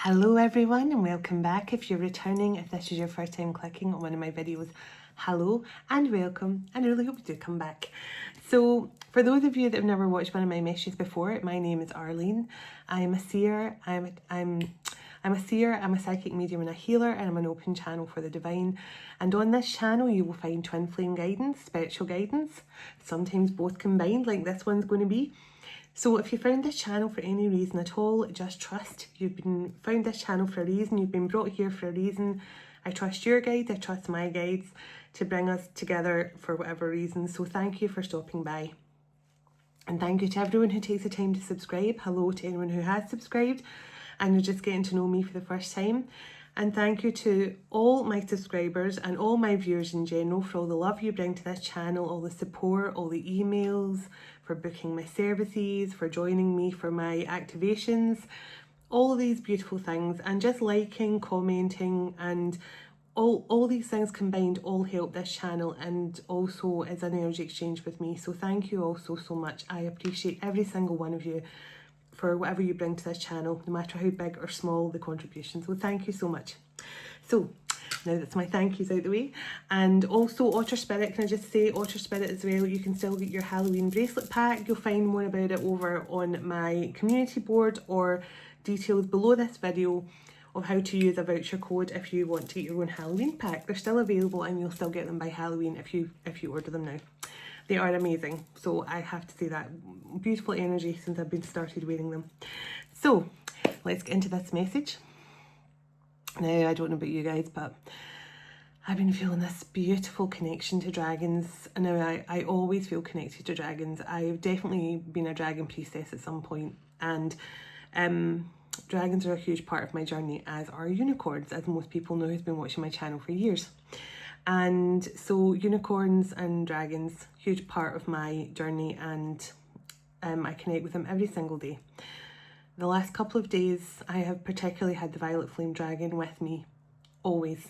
Hello everyone and welcome back. If you're returning, if this is your first time clicking on one of my videos, hello and welcome, and I really hope you do come back. So for those of you that have never watched one of my meshes before, my name is Arlene. I'm a seer, I'm a seer, I'm a psychic medium and a healer, and I'm an open channel for the divine. And on this channel you will find twin flame guidance, spiritual guidance, sometimes both combined like this one's going to be. So if you found this channel for any reason at all, just trust. Found this channel for a reason. You've been brought here for a reason. I trust your guides. I trust my guides to bring us together for whatever reason. So thank you for stopping by. And thank you to everyone who takes the time to subscribe. Hello to anyone who has subscribed and you're just getting to know me for the first time. And thank you to all my subscribers and all my viewers in general for all the love you bring to this channel, all the support, all the emails, for booking my services, for joining me for my activations, all of these beautiful things, and just liking, commenting, and all these things combined all help this channel and also is an energy exchange with me. So thank you all so much. I appreciate every single one of you for whatever you bring to this channel, no matter how big or small the contribution. So thank you so much. So now that's my thank yous out the way. And also Otter Spirit, can I just say Otter Spirit as well, you can still get your Halloween bracelet pack. You'll find more about it over on my community board or details below this video of how to use a voucher code if you want to get your own Halloween pack. They're still available and you'll still get them by Halloween if you order them now. They are amazing, so I have to say that. Beautiful energy since I've been started wearing them. So let's get into this message. Now, I don't know about you guys, but I've been feeling this beautiful connection to dragons. And now I always feel connected to dragons. I've definitely been a dragon priestess at some point, and dragons are a huge part of my journey, as are unicorns, as most people know who's been watching my channel for years. And so unicorns and dragons, huge part of my journey, and I connect with them every single day. The last couple of days, I have particularly had the Violet Flame Dragon with me, always.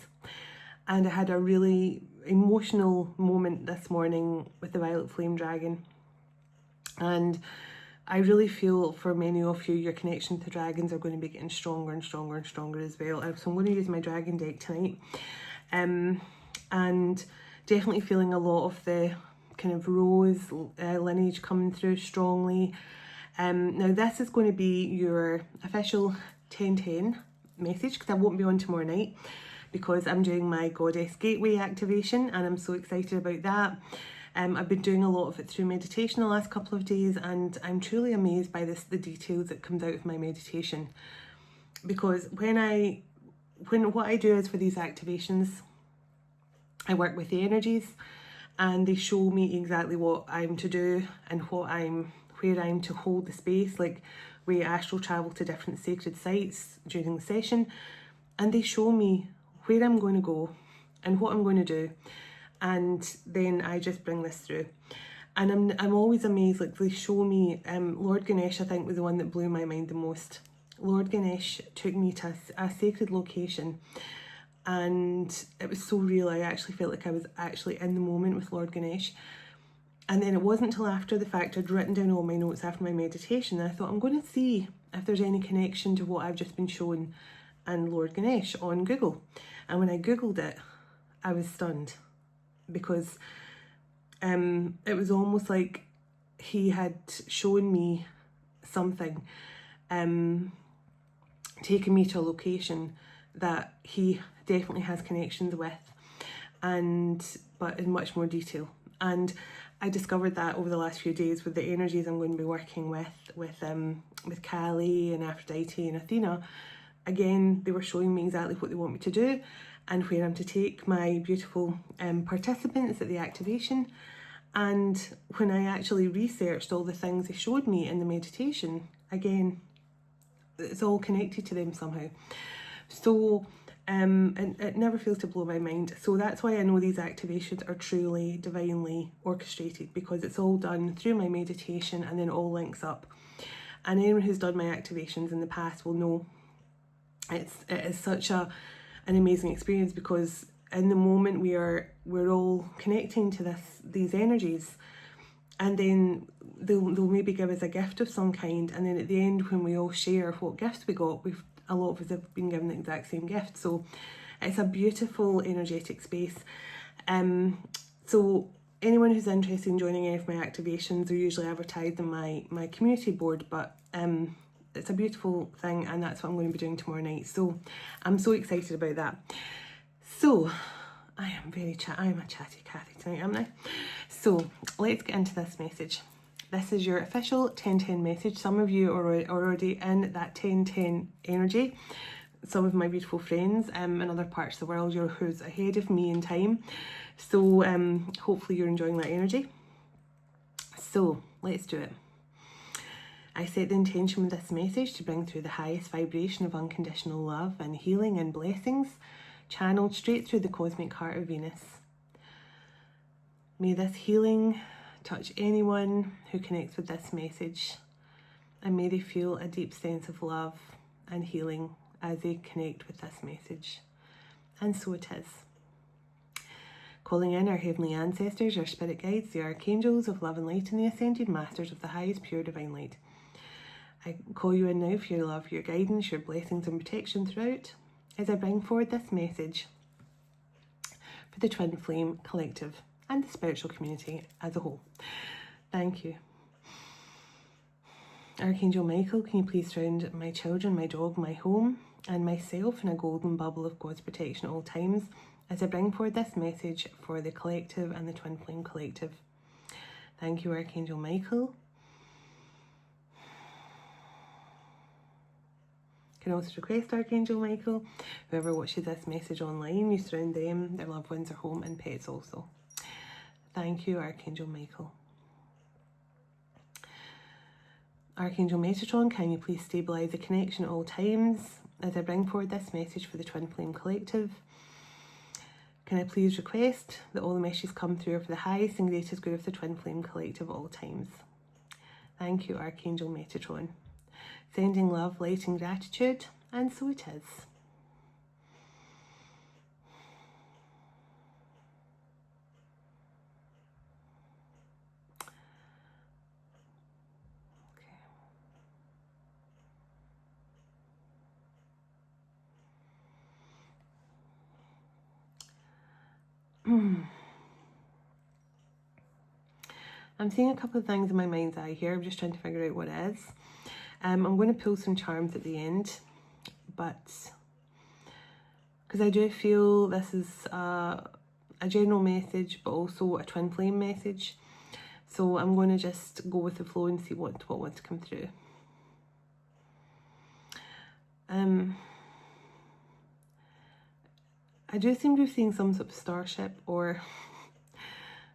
And I had a really emotional moment this morning with the Violet Flame Dragon. And I really feel for many of you, your connection to dragons are going to be getting stronger and stronger and stronger as well. So I'm going to use my dragon deck tonight. And definitely feeling a lot of the kind of rose lineage coming through strongly. Now this is going to be your official 10/10 message, because I won't be on tomorrow night because I'm doing my Goddess Gateway activation and I'm so excited about that. I've been doing a lot of it through meditation the last couple of days, and I'm truly amazed by the details that comes out of my meditation. Because what I do is, for these activations, I work with the energies and they show me exactly what I'm to do and where I'm to hold the space. Like, we astral travel to different sacred sites during the session, and they show me where I'm going to go and what I'm going to do, and then I just bring this through. And I'm always amazed. Like, they show me Lord Ganesh, I think, was the one that blew my mind the most. Lord Ganesh took me to a sacred location, and it was so real. I actually felt like I was actually in the moment with Lord Ganesh. And then it wasn't until after the fact I'd written down all my notes after my meditation, and I thought, I'm going to see if there's any connection to what I've just been shown and Lord Ganesh on Google. And when I Googled it, I was stunned, because it was almost like he had shown me something, taken me to a location that he definitely has connections with, but in much more detail. And I discovered that over the last few days with the energies I'm going to be working with Kali and Aphrodite and Athena. Again, they were showing me exactly what they want me to do and where I'm to take my beautiful participants at the activation. And when I actually researched all the things they showed me in the meditation, again, it's all connected to them somehow. So and it never fails to blow my mind. So that's why I know these activations are truly divinely orchestrated, because it's all done through my meditation and then it all links up. And anyone who's done my activations in the past will know it is such an amazing experience, because in the moment we're all connecting to these energies, and then they'll maybe give us a gift of some kind, and then at the end when we all share what gifts we got, a lot of us have been given the exact same gift. So it's a beautiful energetic space. So anyone who's interested in joining any of my activations are usually advertised in my community board, but it's a beautiful thing, and that's what I'm going to be doing tomorrow night. So I'm so excited about that. So I am a chatty Cathy tonight, am I? So let's get into this message. This is your official 10-10 message. Some of you are already in that 10-10 energy. Some of my beautiful friends in other parts of the world, who's ahead of me in time. So hopefully you're enjoying that energy. So let's do it. I set the intention with this message to bring through the highest vibration of unconditional love and healing and blessings, channeled straight through the cosmic heart of Venus. May this healing touch anyone who connects with this message, and may they feel a deep sense of love and healing as they connect with this message. And so it is. Calling in our heavenly ancestors, our spirit guides, the archangels of love and light, and the ascended masters of the highest pure divine light. I call you in now for your love, your guidance, your blessings and protection throughout, as I bring forward this message for the Twin Flame Collective and the spiritual community as a whole. Thank you. Archangel Michael, can you please surround my children, my dog, my home, and myself in a golden bubble of God's protection at all times, as I bring forward this message for the collective and the Twin Flame Collective. Thank you, Archangel Michael. You can also request Archangel Michael. Whoever watches this message online, you surround them, their loved ones, their home, and pets also. Thank you, Archangel Michael. Archangel Metatron, can you please stabilise the connection at all times as I bring forward this message for the Twin Flame Collective? Can I please request that all the messages come through for the highest and greatest good of the Twin Flame Collective at all times? Thank you, Archangel Metatron. Sending love, light and gratitude, and so it is. I'm seeing a couple of things in my mind's eye here. I'm just trying to figure out what it is. I'm going to pull some charms at the end, but because I do feel this is a general message, but also a twin flame message. So I'm going to just go with the flow and see what wants to come through. I do seem to be seeing some sort of starship, or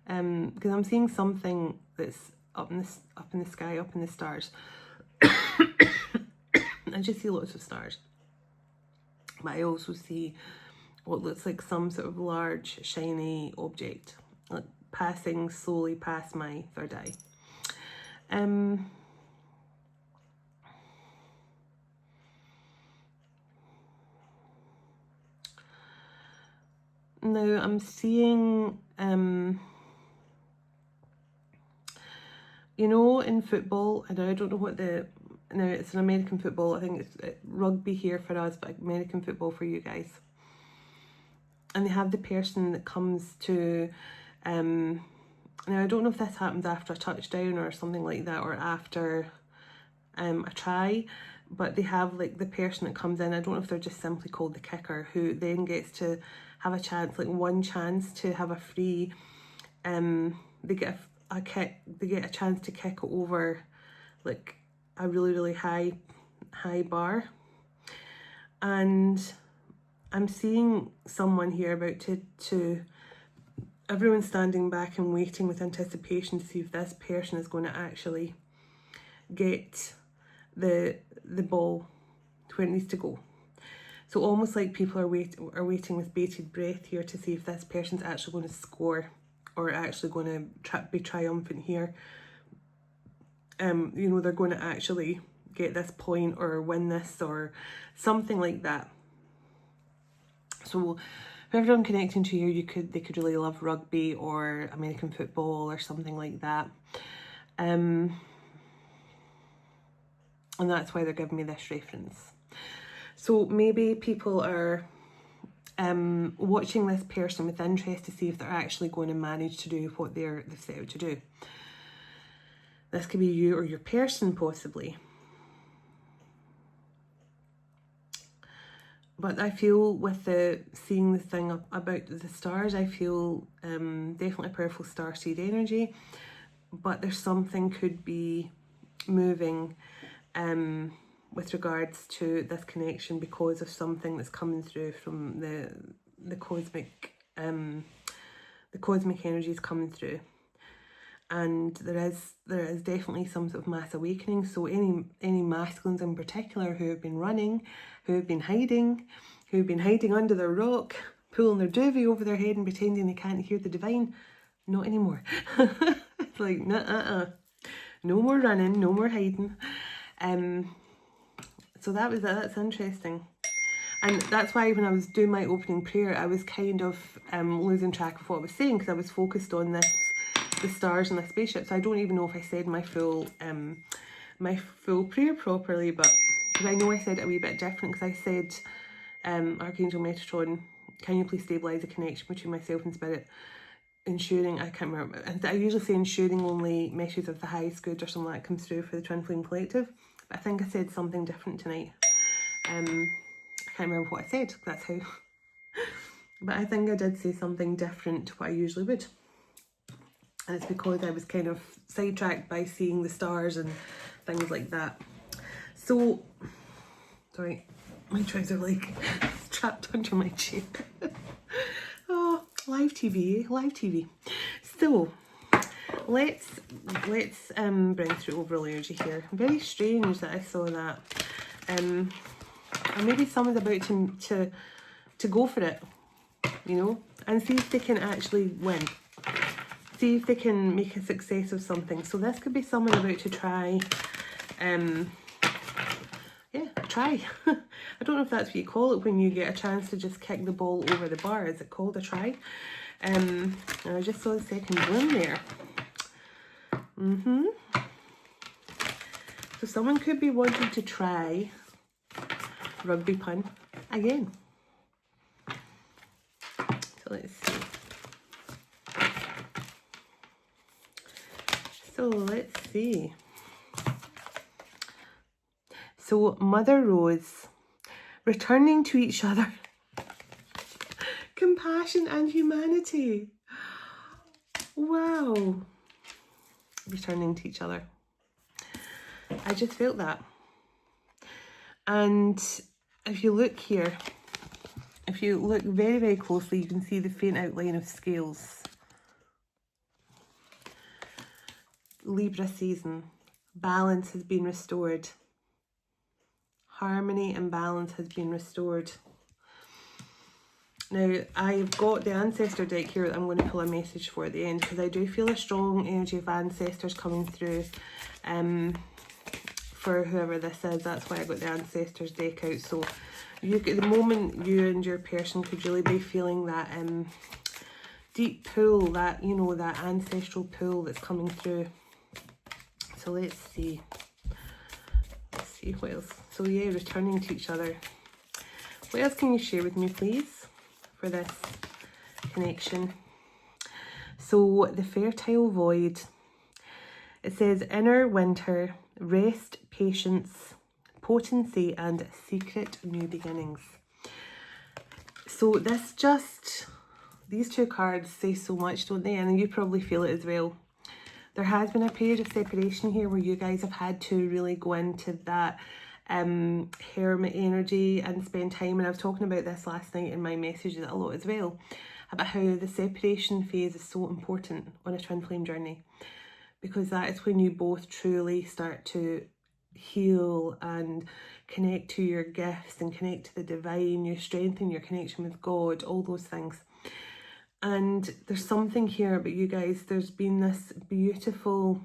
because I'm seeing something that's up in the sky, up in the stars. I just see lots of stars, but I also see what looks like some sort of large shiny object, like passing slowly past my third eye. Now I'm seeing, you know, in football, I don't know what now it's an American football, I think it's rugby here for us, but American football for you guys. And they have the person that comes to, now I don't know if this happens after a touchdown or something like that, or after a try, but they have like the person that comes in, I don't know if they're just simply called the kicker, who then gets to have a chance, like one chance to have a free, they get a kick, they get a chance to kick it over like a really high bar. And I'm seeing someone here about to everyone's standing back and waiting with anticipation to see if this person is going to actually get the ball to where it needs to go. So almost like people are waiting with bated breath here to see if this person's actually going to score, or actually going to be triumphant here. You know, they're going to actually get this point or win this or something like that. So whoever I'm connecting to here, they could really love rugby or American football or something like that. And that's why they're giving me this reference. So maybe people are watching this person with interest to see if they're actually going to manage to do what they've set out to do. This could be you or your person, possibly. But I feel with seeing the thing about the stars, I feel definitely powerful starseed energy. But there's something could be moving with regards to this connection because of something that's coming through from the cosmic energies coming through. And there is definitely some sort of mass awakening. So any masculines in particular who have been running, who have been hiding under their rock, pulling their duvet over their head and pretending they can't hear the divine, not anymore. It's like, no more running, no more hiding. So that's interesting. And that's why when I was doing my opening prayer, I was kind of losing track of what I was saying because I was focused on the stars and the spaceship. So I don't even know if I said my full prayer properly, but because I know I said it a wee bit different, because I said, Archangel Metatron, can you please stabilise the connection between myself and spirit, ensuring, I can't remember, I usually say ensuring only messages of the highest good or something like that comes through for the Twin Flame Collective, but I think I said something different tonight. I can't remember what I said, that's how, but I think I did say something different to what I usually would. And it's because I was kind of sidetracked by seeing the stars and things like that. So, sorry, my trousers are like trapped under my chair. Oh, live TV. So, let's bring through overall energy here. Very strange that I saw that. And maybe someone's about to go for it, you know, and see if they can actually win. See if they can make a success of something. So this could be someone about to try, try. I don't know if that's what you call it when you get a chance to just kick the ball over the bar. Is it called a try? And I just saw the second bloom there. So someone could be wanting to try rugby pun again. So let's see. So Mother Rose, returning to each other, compassion and humanity. Wow. Returning to each other. I just felt that. And if you look here, if you look very, very closely, you can see the faint outline of scales. Libra season, balance has been restored. Harmony and balance has been restored. Now, I've got the ancestor deck here that I'm going to pull a message for at the end, because I do feel a strong energy of ancestors coming through for whoever this is. That's why I got the ancestors deck out. So you, at the moment, you and your person could really be feeling that deep pull, that, you know, that ancestral pull that's coming through. So let's see what else. So yeah, returning to each other. What else can you share with me, please, for this connection? So the fertile void. It says inner winter, rest, patience, potency, and secret new beginnings. So these two cards say so much, don't they? And you probably feel it as well. There has been a period of separation here where you guys have had to really go into that hermit energy and spend time. And I was talking about this last night in my messages a lot as well, about how the separation phase is so important on a twin flame journey, because that is when you both truly start to heal and connect to your gifts and connect to the divine. You strengthen your connection with God, all those things. And there's something here about you guys. There's been this beautiful,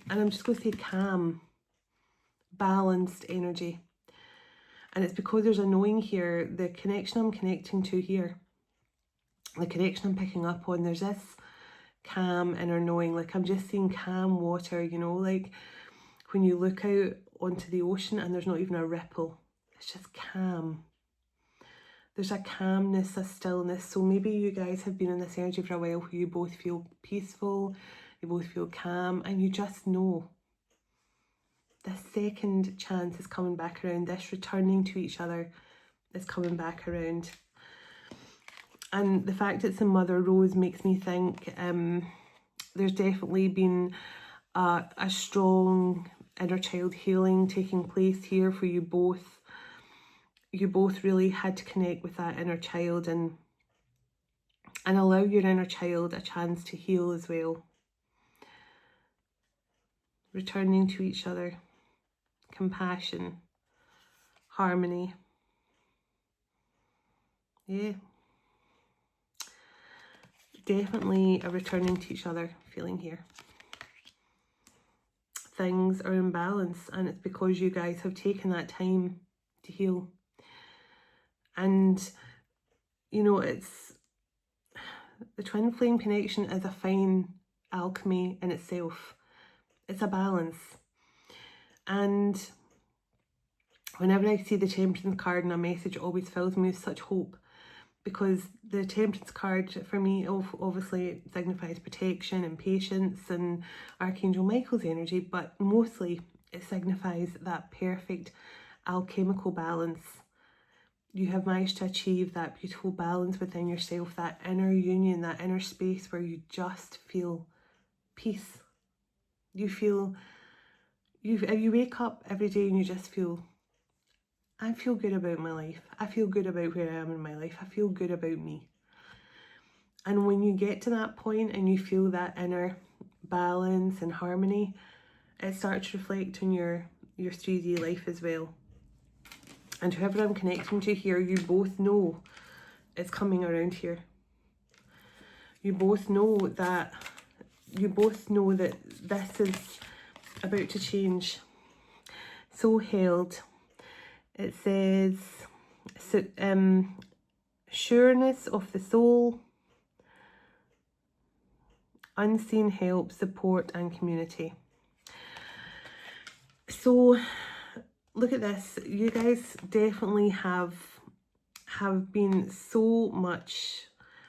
and I'm just going to say calm, balanced energy. And it's because there's a knowing here, the connection I'm connecting to here, the connection I'm picking up on, there's this calm inner knowing. Like, I'm just seeing calm water, you know, like when you look out onto the ocean and there's not even a ripple. it's just calm. There's a calmness, a stillness. So maybe you guys have been in this energy for a while where you both feel peaceful, you both feel calm, and you just know this second chance is coming back around. This returning to each other is coming back around. And the fact it's a Mother Rose makes me think there's definitely been a strong inner child healing taking place here for you both. You both really had to connect with that inner child and allow your inner child a chance to heal as well. Returning to each other, compassion, harmony. Yeah. Definitely a returning to each other feeling here. Things are in balance, and it's because you guys have taken that time to heal. And, you know, it's the twin flame connection is a fine alchemy in itself. It's a balance. And whenever I see the Temperance card in a message, it always fills me with such hope, because the Temperance card for me obviously signifies protection and patience and Archangel Michael's energy, but mostly it signifies that perfect alchemical balance. You have managed to achieve that beautiful balance within yourself, that inner union, that inner space where you just feel peace. You feel, you wake up every day and you just feel, I feel good about my life. I feel good about where I am in my life. I feel good about me. And when you get to that point and you feel that inner balance and harmony, it starts to reflect on your 3D life as well. And whoever I'm connecting to here, you both know it's coming around here. You both know that this is about to change. So held. It says, sureness of the soul, unseen help, support, and community. So look at this. You guys definitely have been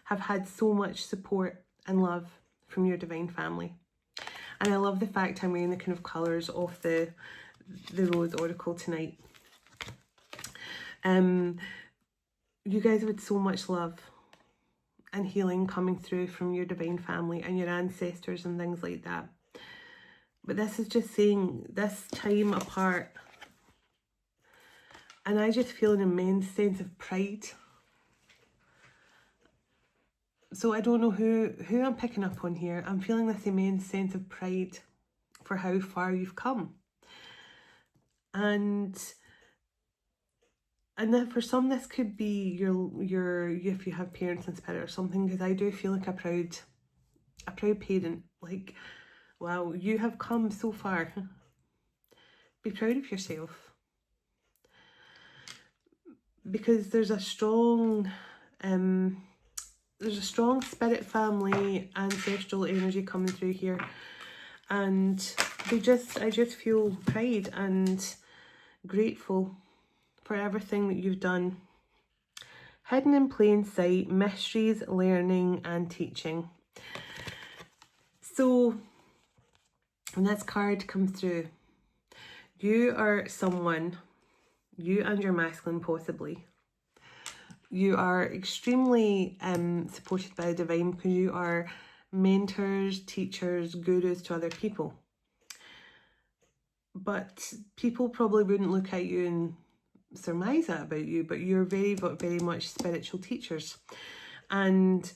have had so much support and love from your divine family. And I love the fact I'm wearing the kind of colours of the Rose Oracle tonight. You guys have had so much love and healing coming through from your divine family and your ancestors and things like that. But this is just saying this time apart, and I just feel an immense sense of pride. So I don't know who I'm picking up on here. I'm feeling this immense sense of pride for how far you've come. And then for some, this could be your if you have parents in spirit or something, because I do feel like a proud parent. Like, wow, you have come so far. Be proud of yourself. Because there's a strong spirit family, ancestral energy coming through here. And I just feel pride and grateful for everything that you've done. Hidden in plain sight, mysteries, learning and teaching. So when this card comes through, you are someone, you and your masculine possibly, you are extremely supported by the divine, because you are mentors, teachers, gurus to other people. But people probably wouldn't look at you and surmise that about you, but you're very, very much spiritual teachers. And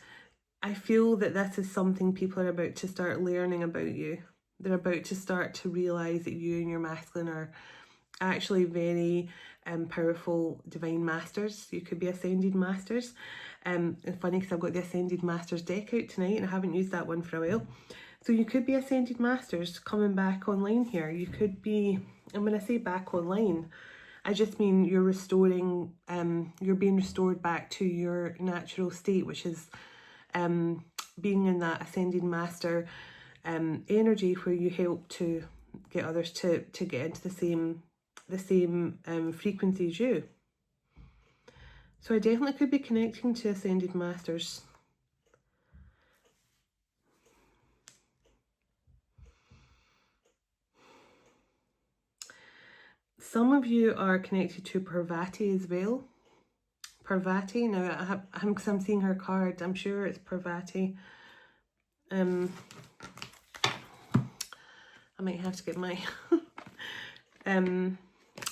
I feel that this is something people are about to start learning about you. They're about to start to realise that you and your masculine are actually very powerful divine masters. You could be ascended masters. It's funny because I've got the Ascended Masters deck out tonight and I haven't used that one for a while. So you could be ascended masters coming back online here. You could be, and when I say back online, I just mean you're restoring, you're being restored back to your natural state, which is being in that ascended master energy where you help to get others to get into the same frequency as you. So I definitely could be connecting to Ascended Masters. Some of you are connected to Parvati as well. Parvati, now because I'm seeing her card, I'm sure it's Parvati. I might have to get my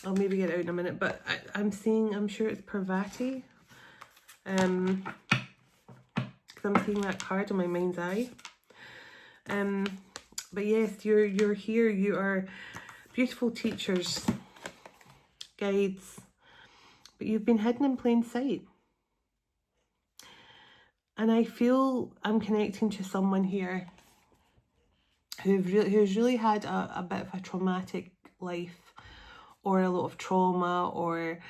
I'll maybe get it out in a minute, but I'm sure it's Parvati. Because I'm seeing that card in my mind's eye. But yes, you're here, you are beautiful teachers, guides, but you've been hidden in plain sight. And I feel I'm connecting to someone here who's really had a bit of a traumatic life, or a lot of trauma, or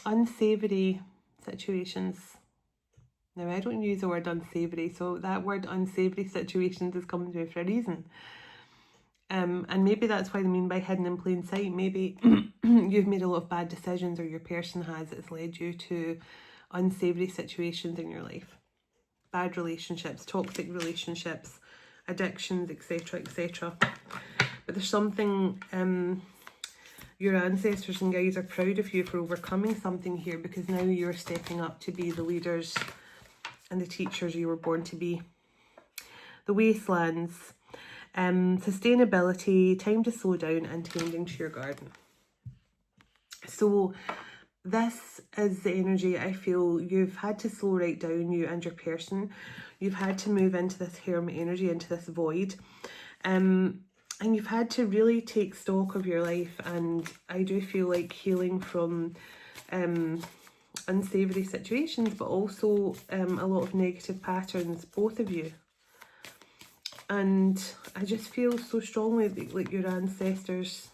unsavoury situations. Now, I don't use the word unsavoury, so that word unsavoury situations is coming through for a reason. And maybe that's what I mean by hidden in plain sight. Maybe you've made a lot of bad decisions, or your person has, that's led you to unsavoury situations in your life. Bad relationships, toxic relationships, addictions, etc., etc. But there's something, your ancestors and guides are proud of you for overcoming something here, because now you're stepping up to be the leaders and the teachers you were born to be. The wastelands, sustainability, time to slow down, and tending to your garden. So this is the energy I feel you've had to slow right down, you and your person. You've had to move into this hermit energy, into this void. And you've had to really take stock of your life. And I do feel like healing from unsavoury situations, but also a lot of negative patterns, both of you. And I just feel so strongly that, like, your ancestors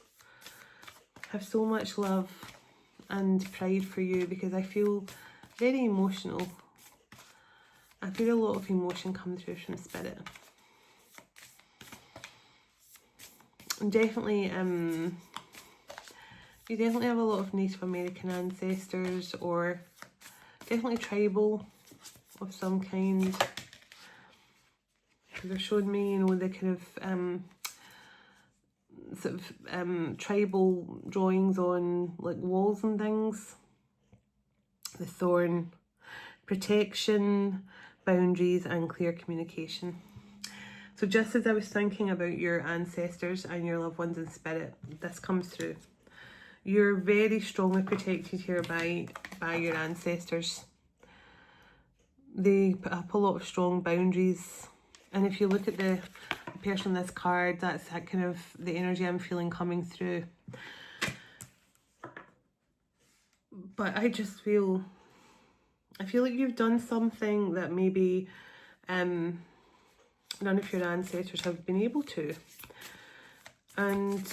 have so much love and pride for you, because I feel very emotional. I feel a lot of emotion come through from spirit. And definitely, you definitely have a lot of Native American ancestors, or definitely tribal of some kind. They're showing me, you know, the kind of sort of tribal drawings on like walls and things. The thorn, protection, boundaries, and clear communication. So just as I was thinking about your ancestors and your loved ones in spirit, this comes through. You're very strongly protected here by your ancestors. They put up a lot of strong boundaries. And if you look at the person on this card, that's that kind of the energy I'm feeling coming through. But I just feel, I feel like you've done something that maybe none of your ancestors have been able to. And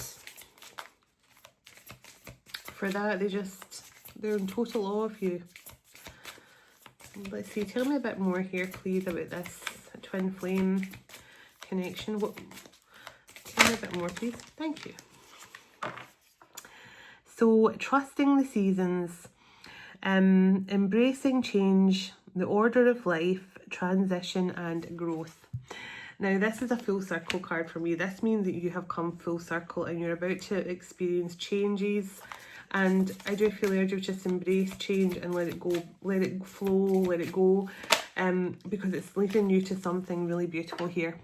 for that, they're in total awe of you. Let's see, tell me a bit more here, please, about this twin flame connection. Tell me a bit more, please. Thank you. So, trusting the seasons, embracing change, the order of life, transition, and growth. Now, this is a full circle card for me. This means that you have come full circle and you're about to experience changes. And I do feel the urge of just embrace change and let it go, let it flow, let it go, because it's leading you to something really beautiful here.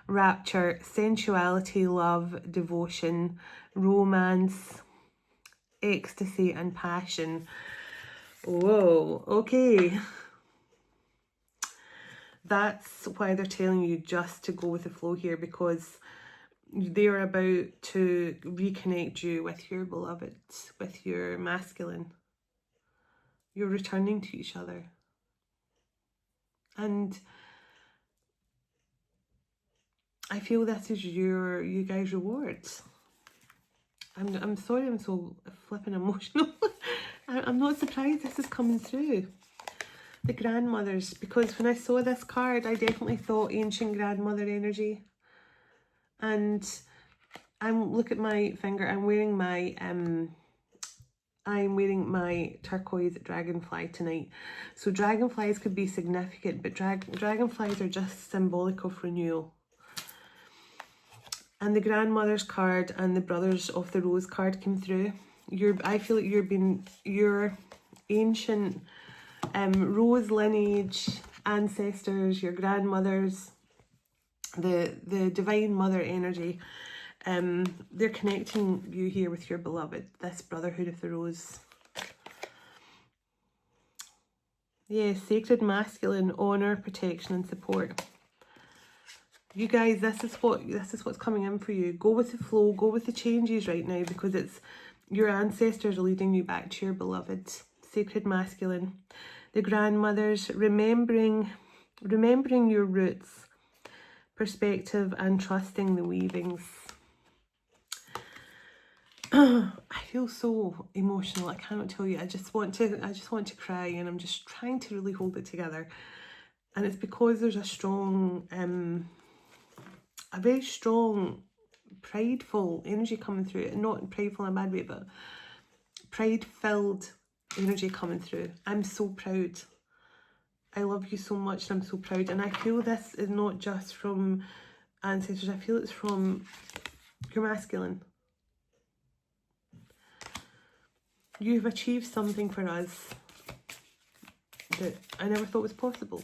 Rapture, sensuality, love, devotion, romance, ecstasy, and passion. Whoa, okay. That's why they're telling you just to go with the flow here, because they're about to reconnect you with your beloved, with your masculine. You're returning to each other. And I feel this is you guys' rewards. I'm sorry I'm so flipping emotional. I'm not surprised this is coming through. The grandmothers, because when I saw this card, I definitely thought ancient grandmother energy. And look at my finger, I'm wearing my turquoise dragonfly tonight. So dragonflies could be significant, but dragonflies are just symbolic of renewal. And the grandmother's card and the brothers of the rose card came through. I feel like your ancient rose lineage, ancestors, your grandmothers, the divine mother energy, they're connecting you here with your beloved, this brotherhood of the rose. Yeah, sacred masculine, honor, protection and support. You guys, this is what's coming in for you. Go with the flow, go with the changes right now, because it's your ancestors are leading you back to your beloved. Sacred masculine. The grandmothers, remembering your roots, perspective and trusting the weavings. I feel so emotional. I cannot tell you. I just want to cry, and I'm just trying to really hold it together. And it's because there's a very strong, prideful energy coming through. Not prideful in a bad way, but pride-filled energy coming through. I'm so proud. I love you so much, and I'm so proud. And I feel this is not just from ancestors. I feel it's from your masculine. You've achieved something for us that I never thought was possible.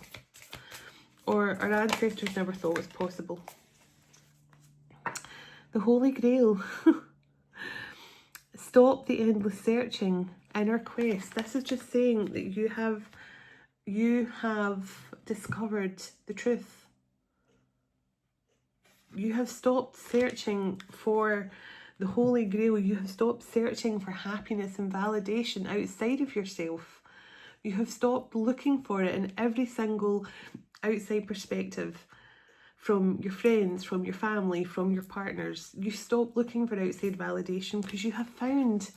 Or our ancestors never thought was possible. The Holy Grail. Stop the endless searching, inner quest. This is just saying that you have discovered the truth. You have stopped searching for the Holy Grail. You have stopped searching for happiness and validation outside of yourself. You have stopped looking for it in every single outside perspective, from your friends, from your family, from your partners. You stop looking for outside validation because you have found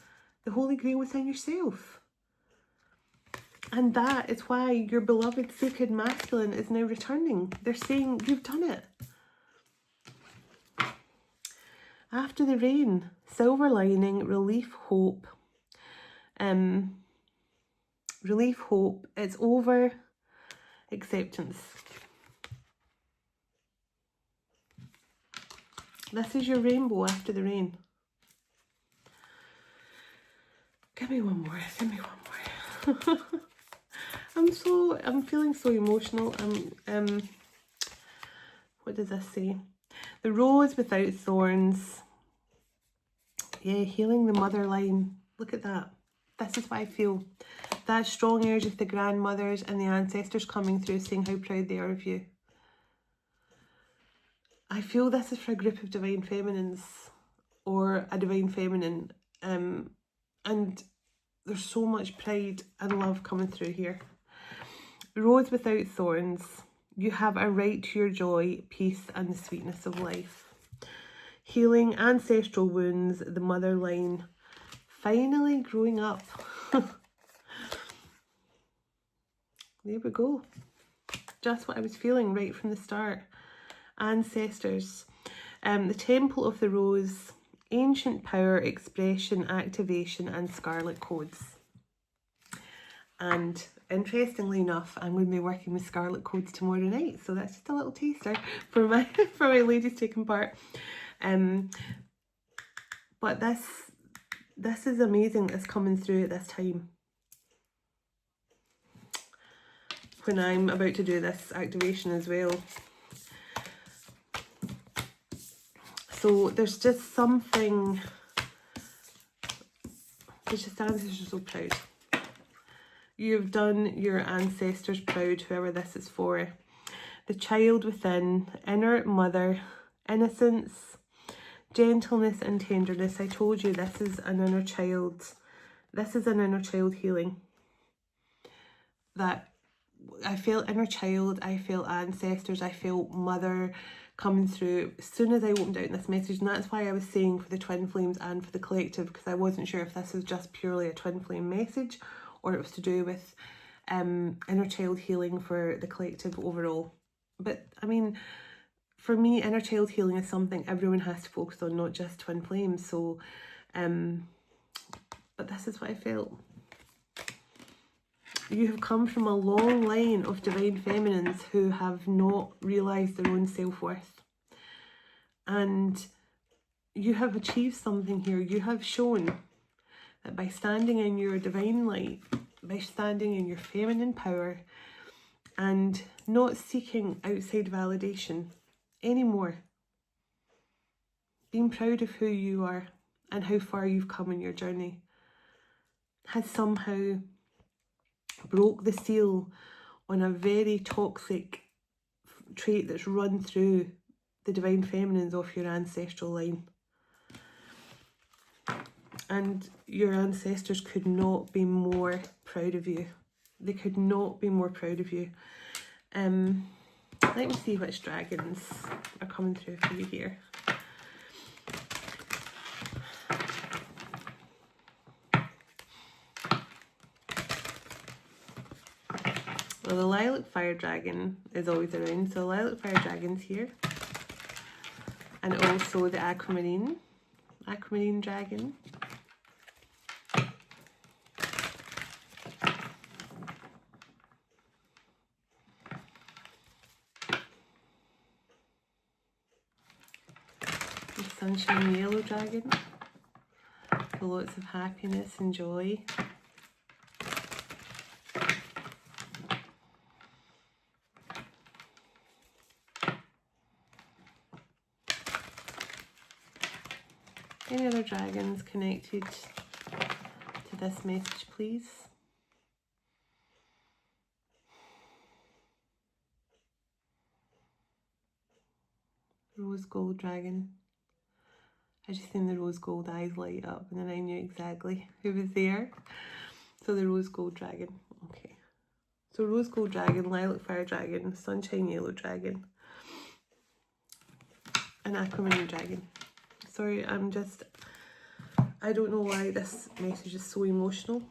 the Holy Grail within yourself. And that is why your beloved sacred masculine is now returning. They're saying, you've done it. After the rain, silver lining, relief, hope. Relief, hope, it's over, acceptance. This is your rainbow after the rain. Give me one more, give me one more. I'm feeling so emotional. What does this say? The rose without thorns. Yeah, healing the mother line. Look at that. This is what I feel. That strong energy of the grandmothers and the ancestors coming through, saying how proud they are of you. I feel this is for a group of divine feminines or a divine feminine. And there's so much pride and love coming through here. Rose without thorns. You have a right to your joy, peace and the sweetness of life. Healing ancestral wounds, the mother line. Finally growing up. There we go. Just what I was feeling right from the start. Ancestors. The Temple of the Rose. Ancient power, expression, activation and scarlet codes. And interestingly enough, I'm going to be working with scarlet codes tomorrow night. So that's just a little taster for my ladies taking part. But this is amazing that's coming through at this time. When I'm about to do this activation as well. So there's just something, it's just ancestors are so proud. You've done your ancestors proud, whoever this is for. The child within, inner mother, innocence, gentleness and tenderness. I told you this is an inner child. This is an inner child healing. That I felt inner child, I felt ancestors, I felt mother coming through as soon as I opened out this message. And that's why I was saying for the twin flames and for the collective, because I wasn't sure if this was just purely a twin flame message or it was to do with inner child healing for the collective overall. But I mean, for me, inner child healing is something everyone has to focus on, not just twin flames. So, but this is what I felt. You have come from a long line of divine feminines who have not realised their own self-worth. And you have achieved something here. You have shown that by standing in your divine light, by standing in your feminine power and not seeking outside validation anymore, being proud of who you are and how far you've come in your journey, has somehow broke the seal on a very toxic trait that's run through the divine feminines of your ancestral line. And your ancestors could not be more proud of you. They could not be more proud of you. Let me see which dragons are coming through for you here. Well, the Lilac Fire Dragon is always around, so Lilac Fire Dragon's here. And also the Aquamarine Dragon. The Sunshine Yellow Dragon. So lots of happiness and joy. Any other dragons connected to this message, please? Rose Gold Dragon. I just seen the rose gold eyes light up and then I knew exactly who was there. So the Rose Gold Dragon. Okay. So Rose Gold Dragon, Lilac Fire Dragon, Sunshine Yellow Dragon, and Aquamarine Dragon. Sorry, I don't know why this message is so emotional.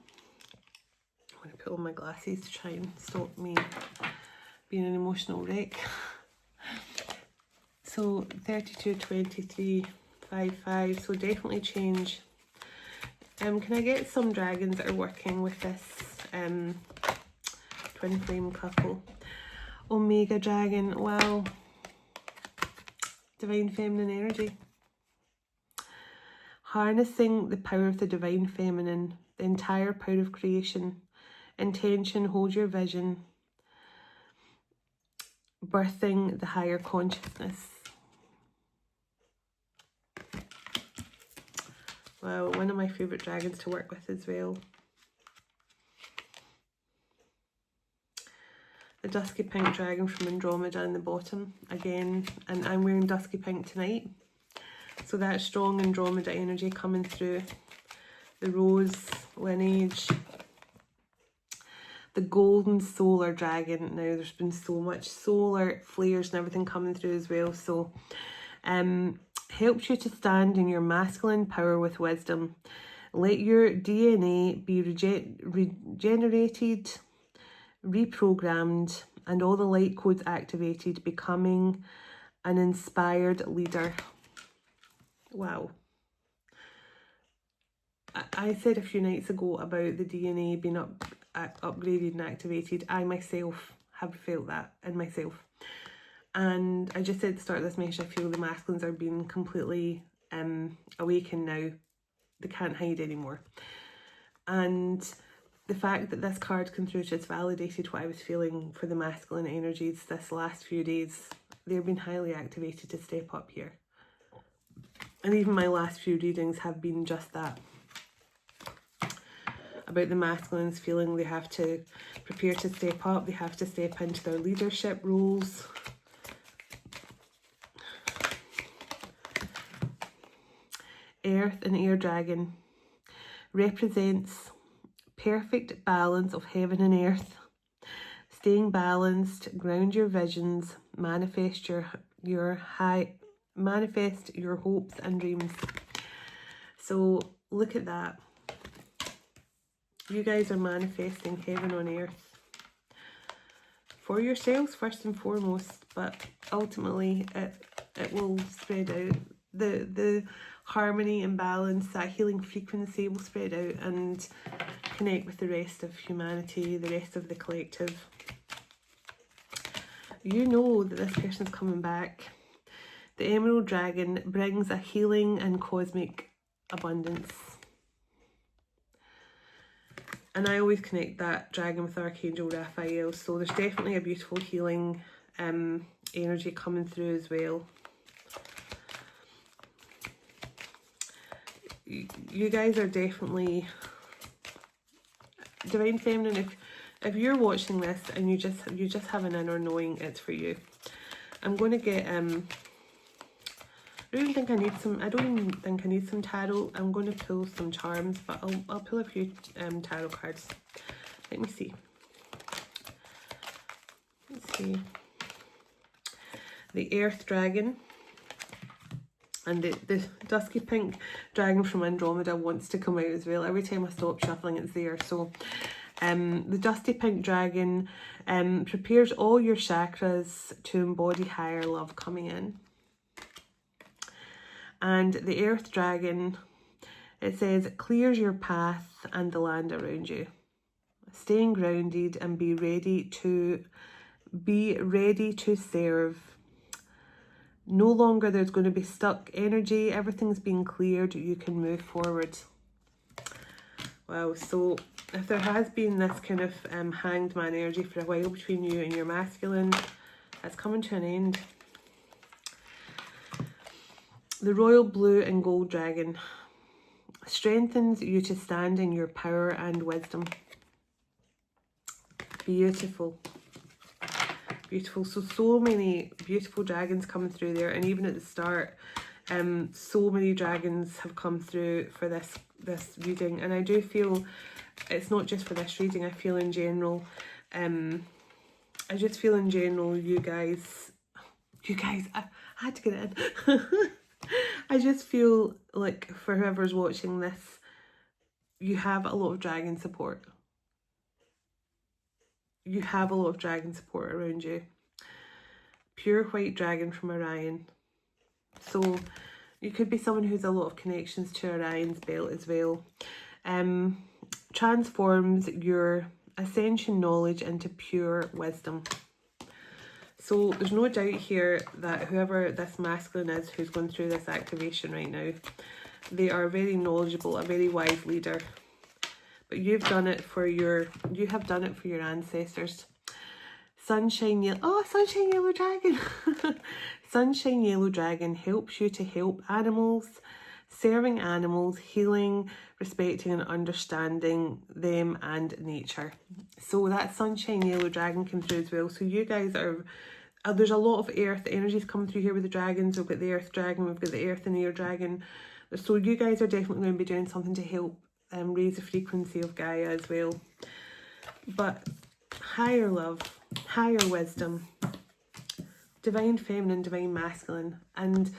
I'm going to put on my glasses to try and stop me being an emotional wreck. So 32, 23, 5, so definitely change. Can I get some dragons that are working with this twin flame couple? Omega Dragon, wow. Divine Feminine energy. Harnessing the power of the Divine Feminine, the entire power of creation. Intention, hold your vision. Birthing the higher consciousness. Wow, one of my favourite dragons to work with as well. The Dusky Pink Dragon from Andromeda in the bottom again, and I'm wearing Dusky Pink tonight. So that strong Andromeda energy coming through. The Rose lineage. The Golden Solar Dragon. Now there's been so much solar flares and everything coming through as well. So helps you to stand in your masculine power with wisdom. Let your DNA be regenerated, reprogrammed, and all the light codes activated, becoming an inspired leader. Wow. I said a few nights ago about the DNA being upgraded and activated. I myself have felt that in myself. And I just said at the start of this message, I feel the masculines are being completely awakened now. They can't hide anymore. And the fact that this card came through just validated what I was feeling for the masculine energies this last few days. They've been highly activated to step up here. And even my last few readings have been just that. About the masculines feeling they have to prepare to step up. They have to step into their leadership roles. Earth and Air Dragon represents perfect balance of heaven and earth. Staying balanced, ground your visions, manifest your hopes and dreams. So look at that. You guys are manifesting heaven on earth. for yourselves first and foremost, but ultimately it will spread out. The harmony and balance, that healing frequency will spread out and connect with the rest of humanity, the rest of the collective. You know that this person's coming back. The Emerald Dragon brings a healing and cosmic abundance. And I always connect that dragon with Archangel Raphael, so there's definitely a beautiful healing energy coming through as well. You guys are definitely Divine Feminine. If you're watching this and you just have an inner knowing, it's for you. I'm going to get I don't even think I need some tarot. I'm going to pull some charms, but I'll pull a few tarot cards. Let me see. Let's see. The Earth Dragon. And the dusky pink dragon from Andromeda wants to come out as well. Every time I stop shuffling, it's there. So the dusty pink dragon prepares all your chakras to embody higher love coming in. And the Earth Dragon, it says, clears your path and the land around you. Staying grounded and be ready to serve. No longer there's going to be stuck energy. Everything's being cleared. You can move forward. Wow, so if there has been this kind of hanged man energy for a while between you and your masculine, that's coming to an end. The Royal Blue and Gold Dragon strengthens you to stand in your power and wisdom. Beautiful. Beautiful. So many beautiful dragons coming through there, and even at the start, so many dragons have come through for this reading. And I do feel it's not just for this reading. I feel in general, I just feel in general, you guys, I had to get it in. I just feel like for whoever's watching this, you have a lot of dragon support. You have a lot of dragon support around you. Pure white dragon from Orion. So you could be someone who's a lot of connections to Orion's belt as well. Transforms your ascension knowledge into pure wisdom. So there's no doubt here that whoever this masculine is who's going through this activation right now, they are very knowledgeable, a very wise leader. But you have done it for your ancestors. Sunshine Yellow, Sunshine Yellow Dragon. Sunshine Yellow Dragon helps you to help animals, serving animals, healing, respecting and understanding them and nature. So that Sunshine Yellow Dragon came through as well. So you guys are, there's a lot of earth energies coming through here with the dragons. We've got the Earth Dragon, we've got the Earth and Air Dragon. So you guys are definitely going to be doing something to help raise the frequency of Gaia as well. But higher love, higher wisdom, divine feminine, divine masculine, and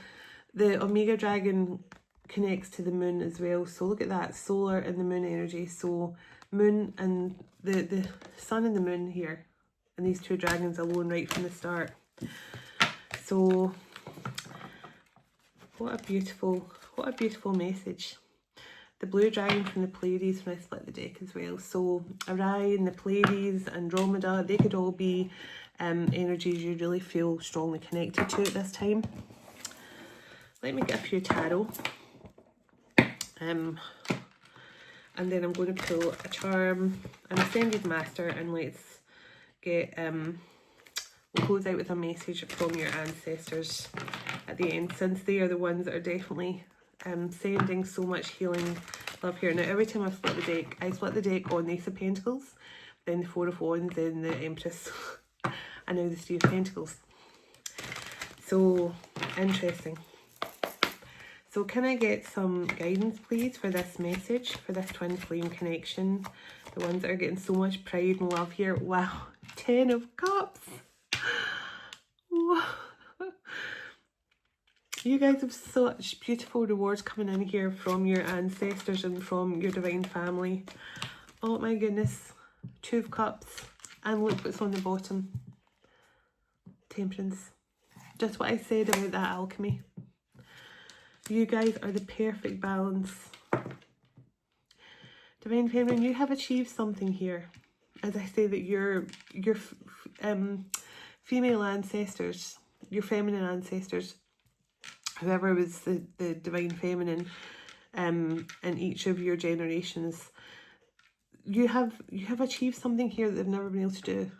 the Omega Dragon connects to the moon as well. So look at that, solar and the moon energy. So moon and the sun and the moon here, and these two dragons alone right from the start. So what a beautiful message. The blue dragon from the Pleiades when I split the deck as well. So Orion, the Pleiades, Andromeda, they could all be energies you really feel strongly connected to at this time. Let me get a few tarot. And then I'm going to pull a charm, an Ascended Master, and let's get, we'll close out with a message from your ancestors at the end, since they are the ones that are definitely sending so much healing love here. Now every time I split the deck, I split the deck on the Ace of Pentacles, then the Four of Wands, then the Empress, and now the Three of Pentacles. So interesting. So can I get some guidance please for this message, for this twin flame connection, the ones that are getting so much pride and love here. Wow, 10 of Cups. Wow. You guys have such beautiful rewards coming in here from your ancestors and from your divine family. Oh my goodness. 2 of Cups. And look what's on the bottom. Temperance. Just what I said about that alchemy. You guys are the perfect balance. Divine Feminine, you have achieved something here. As I say that your female ancestors, your feminine ancestors, whoever was the Divine Feminine in each of your generations, you have achieved something here that they've never been able to do.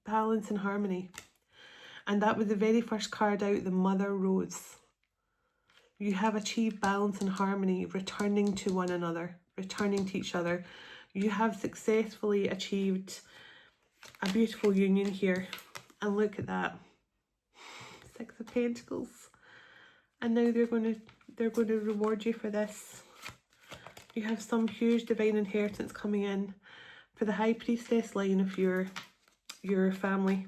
Balance and harmony. And that was the very first card out, the Mother Rose. You have achieved balance and harmony, returning to one another, returning to each other. You have successfully achieved a beautiful union here. And look at that. 6 of Pentacles. And now they're going to reward you for this. You have some huge divine inheritance coming in for the High Priestess line of your family.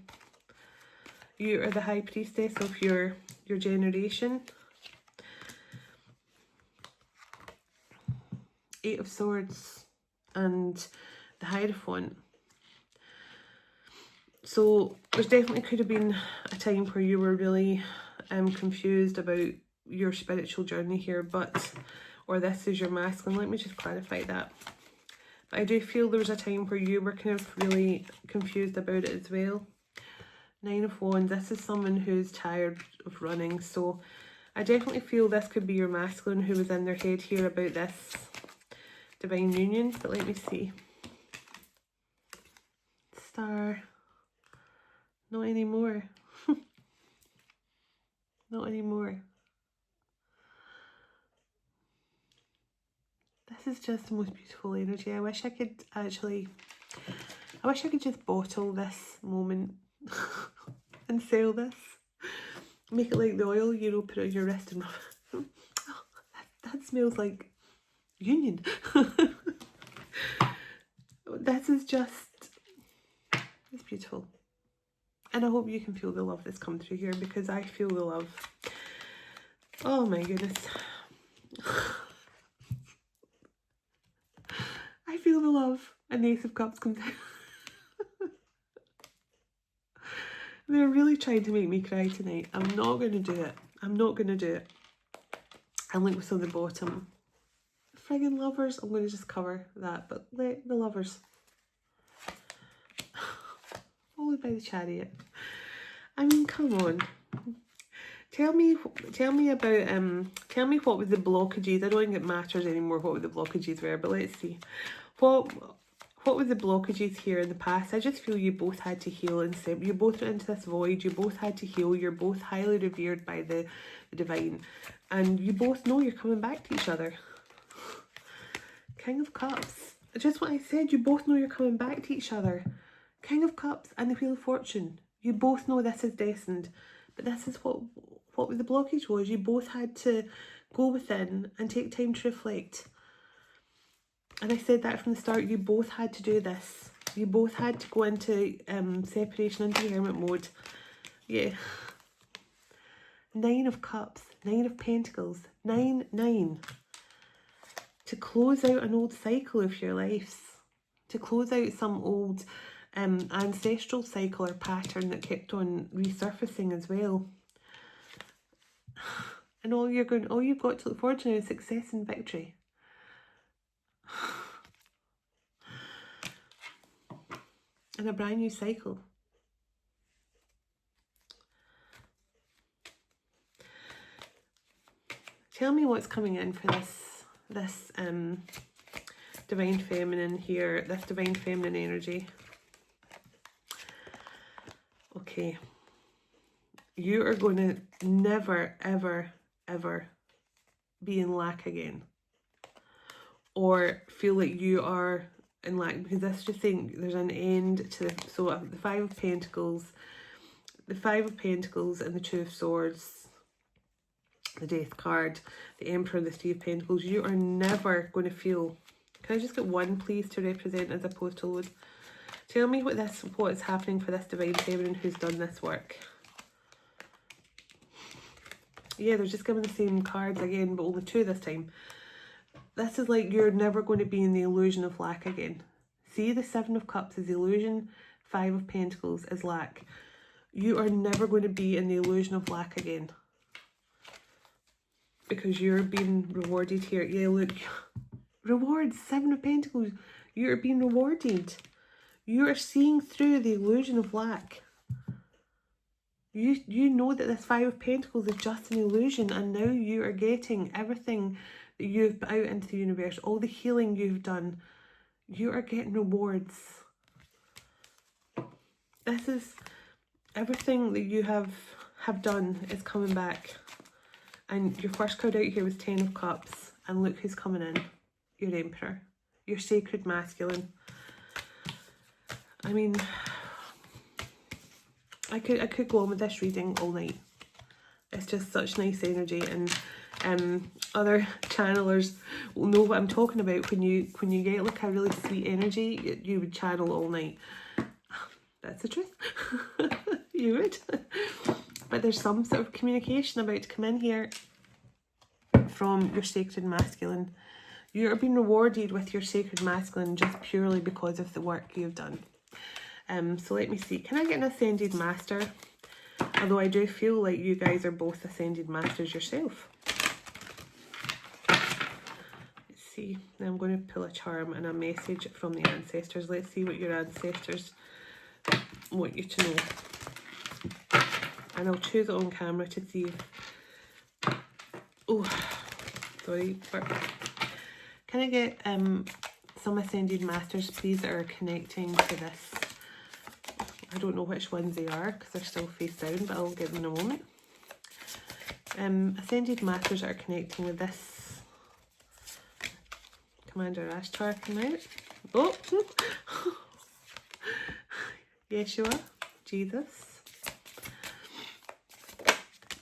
You are the High Priestess of your generation. 8 of Swords and the Hierophant. So there's definitely could have been a time where you were really confused about your spiritual journey here, or this is your masculine. Let me just clarify that. But I do feel there was a time where you were kind of really confused about it as well. 9 of Wands, this is someone who's tired of running. So I definitely feel this could be your masculine who was in their head here about this divine union. But let me see. Star. Not anymore. Not anymore. This is just the most beautiful energy. I wish I could just bottle this moment and sell this. Make it like the oil, you know, put it on your wrist and oh, that smells like union. This is just, it's beautiful. And I hope you can feel the love that's come through here, because I feel the love. Oh my goodness. I feel the love. And the Ace of Cups comes out. They're really trying to make me cry tonight. I'm not going to do it. I'm not going to do it. And look what's on the bottom. Friggin' Lovers. I'm going to just cover that. But let the Lovers. Followed by the Chariot. I mean, come on. Tell me about, tell me what was the blockages. I don't think it matters anymore what the blockages were, but let's see. What were the blockages here in the past? I just feel you both had to heal and you both went into this void, you both had to heal, you're both highly revered by the divine, and you both know you're coming back to each other. King of Cups. Just what I said, you both know you're coming back to each other. King of Cups and the Wheel of Fortune. You both know this is destined, but this is what the blockage was. You both had to go within and take time to reflect. And I said that from the start, you both had to do this. You both had to go into separation, into hermit mode. Yeah. 9 of Cups, 9 of Pentacles, 9. To close out an old cycle of your lives. To close out some old ancestral cycle or pattern that kept on resurfacing as well. And all you've got to look forward to now is success and victory. And a brand new cycle. Tell me what's coming in for this divine feminine here, this divine feminine energy. Okay. You are going to never, ever, ever be in lack again. Or feel like you are in lack, because that's just saying there's an end to the, so the 5 of Pentacles, the 5 of Pentacles and the 2 of Swords, the Death card, the Emperor, the 3 of Pentacles. You are never going to feel, can I just get one please to represent as opposed to loads? Tell me what is happening for this divine feminine who's done this work. Yeah, they're just giving the same cards again, but only 2 this time. This is like you're never going to be in the illusion of lack again. See, the 7 of Cups is illusion. Five of Pentacles is lack. You are never going to be in the illusion of lack again. Because you're being rewarded here. Yeah, look. Rewards. Seven of Pentacles. You're being rewarded. You are seeing through the illusion of lack. You know that this Five of Pentacles is just an illusion, and now you are getting everything that you've put out into the universe, all the healing you've done. You are getting rewards. This is everything that you have done is coming back. And your first card out here was Ten of Cups, and look who's coming in. Your Emperor. Your Sacred Masculine. I mean, I could go on with this reading all night. It's just such nice energy, and other channelers will know what I'm talking about. When you get like a really sweet energy, you would channel all night. That's the truth. You would. But there's some sort of communication about to come in here from your Sacred Masculine. You are being rewarded with your Sacred Masculine just purely because of the work you've done. So let me see. Can I get an Ascended Master? Although I do feel like you guys are both Ascended Masters yourself. Let's see. Now I'm going to pull a charm and a message from the ancestors. Let's see what your ancestors want you to know. And I'll choose it on camera to see if... Oh, sorry. Can I get some Ascended Masters, please, that are connecting to this? I don't know which ones they are because they're still face down, but I'll give them in a moment. Ascended Masters are connecting with this. Commander Ashtar come out. Oh! Yeshua. Jesus.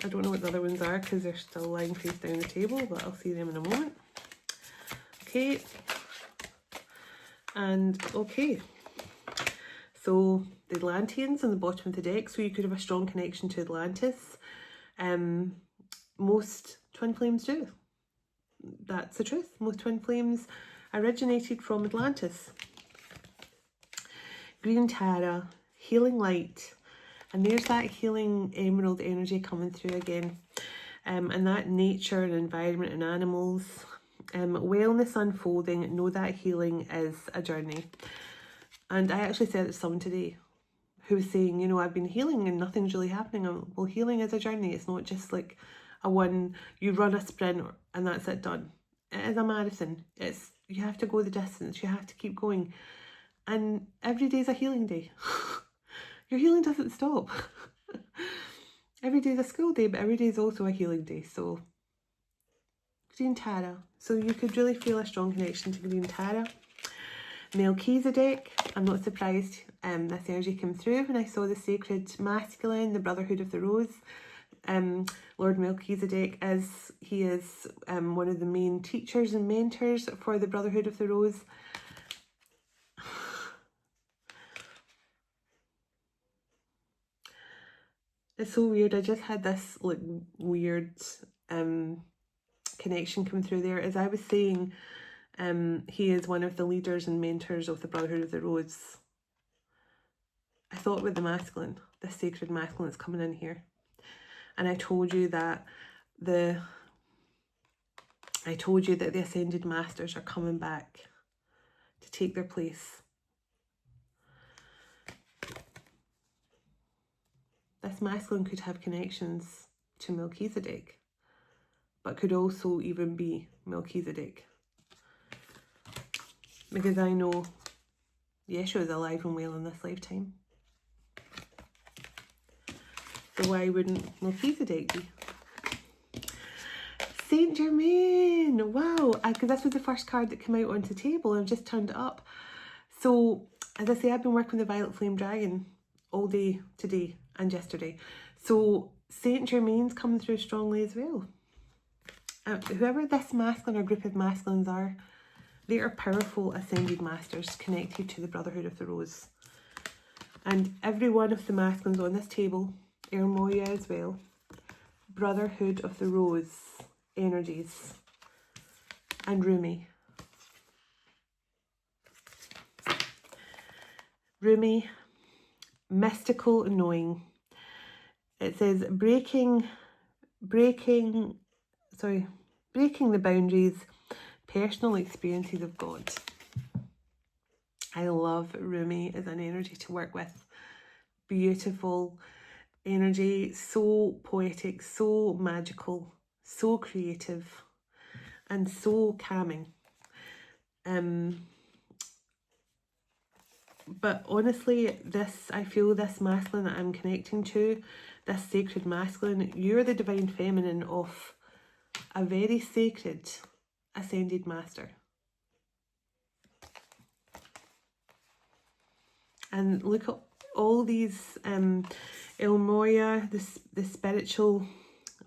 I don't know what the other ones are because they're still lying face down the table, but I'll see them in a moment. Okay. And okay. So the Atlanteans on the bottom of the deck, so you could have a strong connection to Atlantis. Most twin flames do. That's the truth. Most twin flames originated from Atlantis. Green Tara, healing light, and there's that healing emerald energy coming through again. And that nature and environment and animals, wellness unfolding. Know that healing is a journey. And I actually said it to someone today who was saying, you know, I've been healing and nothing's really happening. Well, healing is a journey. It's not just like a one, you run a sprint and that's it, done. It is a marathon. You have to go the distance. You have to keep going. And every day is a healing day. Your healing doesn't stop. Every day is a school day, but every day is also a healing day. So, Green Tara. So you could really feel a strong connection to Green Tara. Melchizedek, I'm not surprised this energy came through when I saw the Sacred Masculine, the Brotherhood of the Rose. Lord Melchizedek is one of the main teachers and mentors for the Brotherhood of the Rose. It's so weird. I just had this like weird connection come through there. As I was saying, he is one of the leaders and mentors of the Brotherhood of the Rose. I thought with the masculine, the Sacred Masculine is coming in here. And I told you that the Ascended Masters are coming back to take their place. This masculine could have connections to Melchizedek, but could also even be Melchizedek. Because I know Yeshua is alive and well in this lifetime. So why wouldn't Melchizedek be? Saint Germain! Wow! Because this was the first card that came out onto the table and I've just turned it up. So, as I say, I've been working with the Violet Flame Dragon all day today and yesterday. So, Saint Germain's coming through strongly as well. Whoever this masculine or group of masculines are, they are powerful Ascended Masters connected to the Brotherhood of the Rose. And every one of the masculines on this table, Ermoya as well, Brotherhood of the Rose energies, and Rumi. Rumi, mystical knowing. It says breaking the boundaries, personal experiences of God. I love Rumi as an energy to work with. Beautiful energy, so poetic, so magical, so creative, and so calming. But honestly, I feel this masculine that I'm connecting to, this sacred masculine, you're the divine feminine of a very sacred ascended master. And look at all these El Moria, the spiritual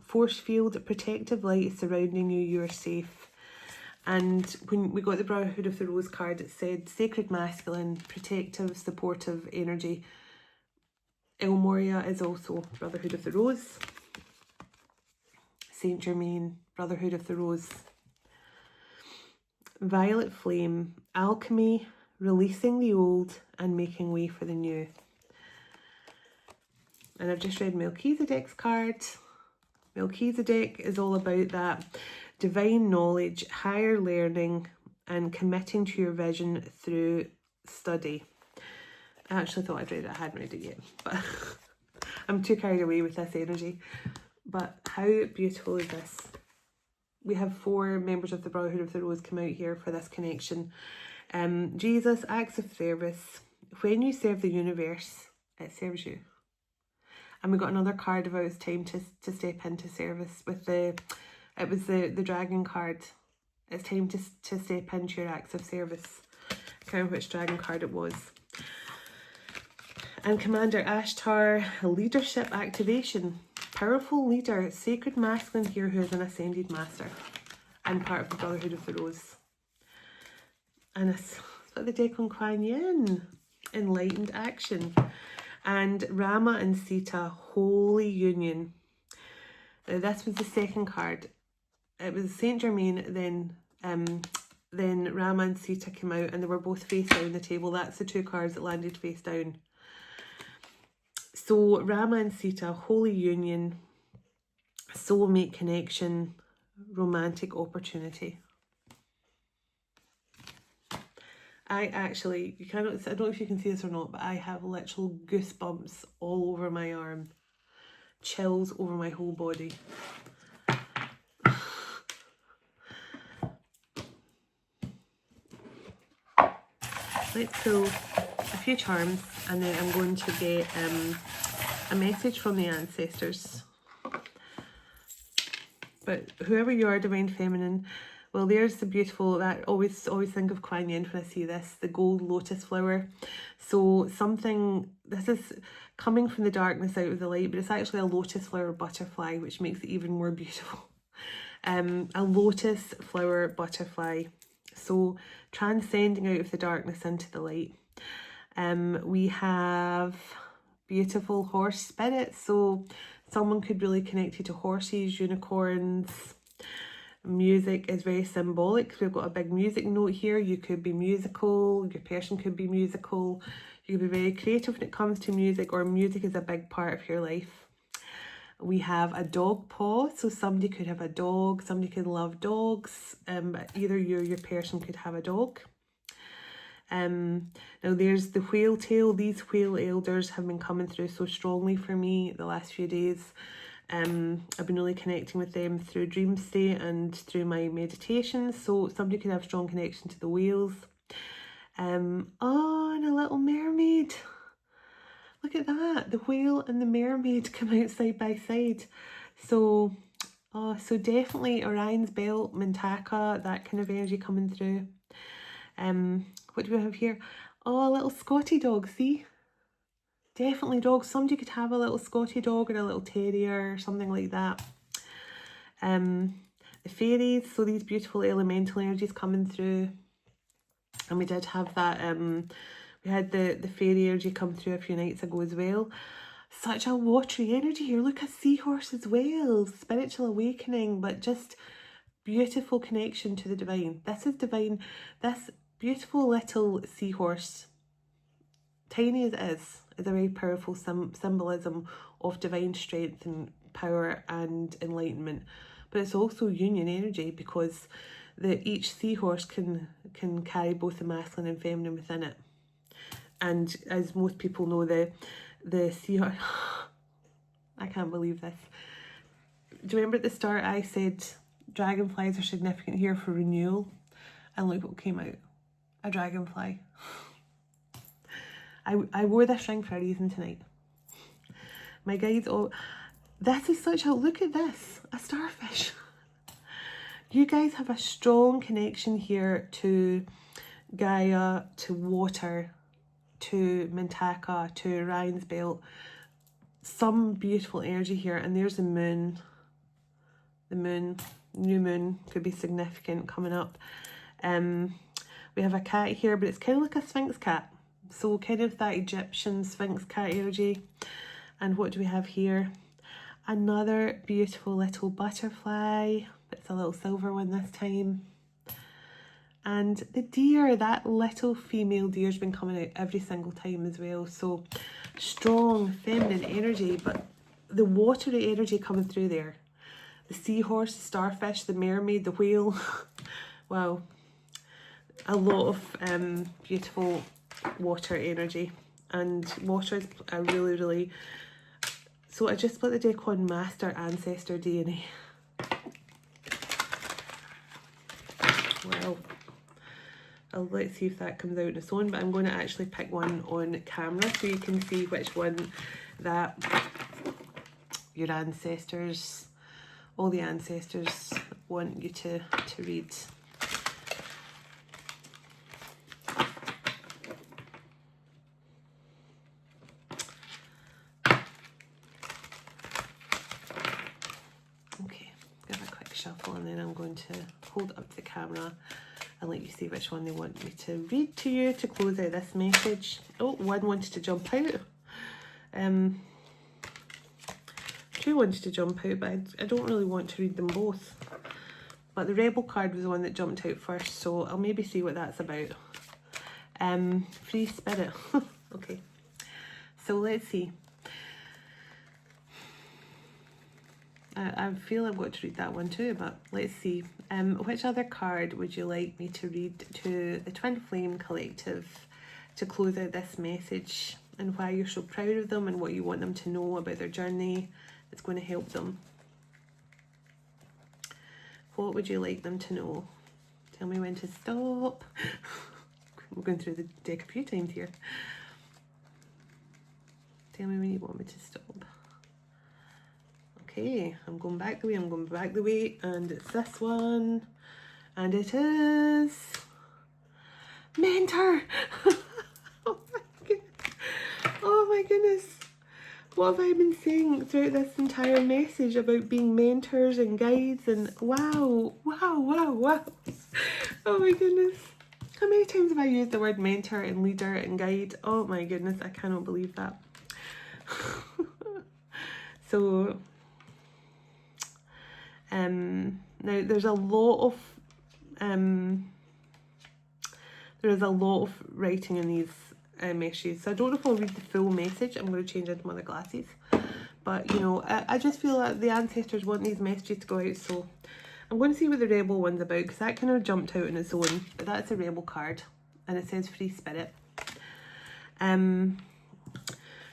force field, protective light surrounding you, you are safe. And when we got the Brotherhood of the Rose card, it said sacred masculine, protective, supportive energy. El Moria is also Brotherhood of the Rose. Saint Germain, Brotherhood of the Rose. Violet Flame, alchemy, releasing the old and making way for the new. And I've just read Melchizedek's card. Melchizedek is all about that divine knowledge, higher learning, and committing to your vision through study. I actually thought I'd read it. I hadn't read it yet, but I'm too carried away with this energy. But how beautiful is this? We have 4 members of the Brotherhood of the Rose come out here for this connection. Jesus, acts of service. When you serve the universe, it serves you. And we got another card about it's time to step into service with it was the dragon card. It's time to step into your acts of service. I can't remember which dragon card it was. And Commander Ashtar, leadership activation. Powerful leader, sacred masculine here who is an ascended master and part of the Brotherhood of the Rose. And it's got the deck on Kuan Yin, enlightened action. And Rama and Sita, holy union. Now this was the second card. It was Saint Germain, then Rama and Sita came out and they were both face down the table. That's the 2 cards that landed face down. So Rama and Sita, holy union, soulmate connection, romantic opportunity. I actually, I don't know if you can see this or not, but I have literal goosebumps all over my arm. Chills over my whole body. Let's pull a few charms and then I'm going to get a message from the ancestors. But whoever you are, Divine Feminine, well, there's the beautiful, that always think of Kuan Yin when I see this, the gold lotus flower. So this is coming from the darkness out of the light, but it's actually a lotus flower butterfly, which makes it even more beautiful. A lotus flower butterfly. So transcending out of the darkness into the light. We have beautiful horse spirits. So someone could really connect you to horses, unicorns. Music is very symbolic. We've got a big music note here. You could be musical. Your person could be musical. You could be very creative when it comes to music, or music is a big part of your life. We have a dog paw, so somebody could have a dog, somebody could love dogs, either you or your person could have a dog. Now there's the whale tail. These whale elders have been coming through so strongly for me the last few days. I've been really connecting with them through dream state and through my meditations, so somebody could have strong connection to the whales. Oh, and a little mermaid. Look at that, the whale and the mermaid come out side by side. So definitely Orion's belt, Mintaka, that kind of energy coming through. What do we have here? Oh, a little Scotty dog, see? Definitely dogs. Somebody could have a little Scotty dog or a little terrier or something like that. The fairies, so these beautiful elemental energies coming through. And we did have that, we had the fairy energy come through a few nights ago as well. Such a watery energy here. Look at seahorse as well. Spiritual awakening, but just beautiful connection to the divine. This is divine. This beautiful little seahorse, tiny as it is, is a very powerful symbolism of divine strength and power and enlightenment. But it's also union energy, because each seahorse can carry both the masculine and feminine within it. And as most people know, the seahorse... I can't believe this. Do you remember at the start I said dragonflies are significant here for renewal? And look what came out. A dragonfly. I wore this ring for a reason tonight. My guides, this is such a, look at this, a starfish. You guys have a strong connection here to Gaia, to water, to Mintaka, to Orion's belt. Some beautiful energy here. And there's the moon. The moon, new moon, could be significant coming up. We have a cat here, but it's kind of like a Sphinx cat. So kind of that Egyptian Sphinx cat energy. And what do we have here? Another beautiful little butterfly. It's a little silver one this time. And the deer, that little female deer's been coming out every single time as well. So strong feminine energy, but the watery energy coming through there. The seahorse, the starfish, the mermaid, the whale. Wow. A lot of beautiful water energy. And water is a really, really... So I just split the deck on Master Ancestor DNA. Well, let's see if that comes out on its own, but I'm going to actually pick one on camera so you can see which one that your ancestors, all the ancestors, want you to read. Okay, give a quick shuffle and then I'm going to hold up the camera and let you see which one they want me to read to you to close out this message. Oh, one wanted to jump out. Two wanted to jump out, but I don't really want to read them both. But the Rebel card was the one that jumped out first, so I'll maybe see what that's about. Free spirit. Okay, so let's see. I feel I've got to read that one too, but let's see. Which other card would you like me to read to the Twin Flame Collective to close out this message, and why you're so proud of them and what you want them to know about their journey that's going to help them? What would you like them to know? Tell me when to stop. I'm going through the deck a few times here. Tell me when you want me to stop. Okay, I'm going back the way, and it's this one, and it is Mentor. Oh my goodness, what have I been saying throughout this entire message about being mentors and guides? And wow. Oh my goodness, how many times have I used the word mentor and leader and guide? Oh my goodness, I cannot believe that. So now there's a lot of writing in these messages, so I don't know if I'll read the full message. I'm going to change into my other glasses, but you know, I just feel that the ancestors want these messages to go out, so I'm going to see what the Rebel one's about, because that kind of jumped out on its own. But that's a Rebel card, and it says free spirit.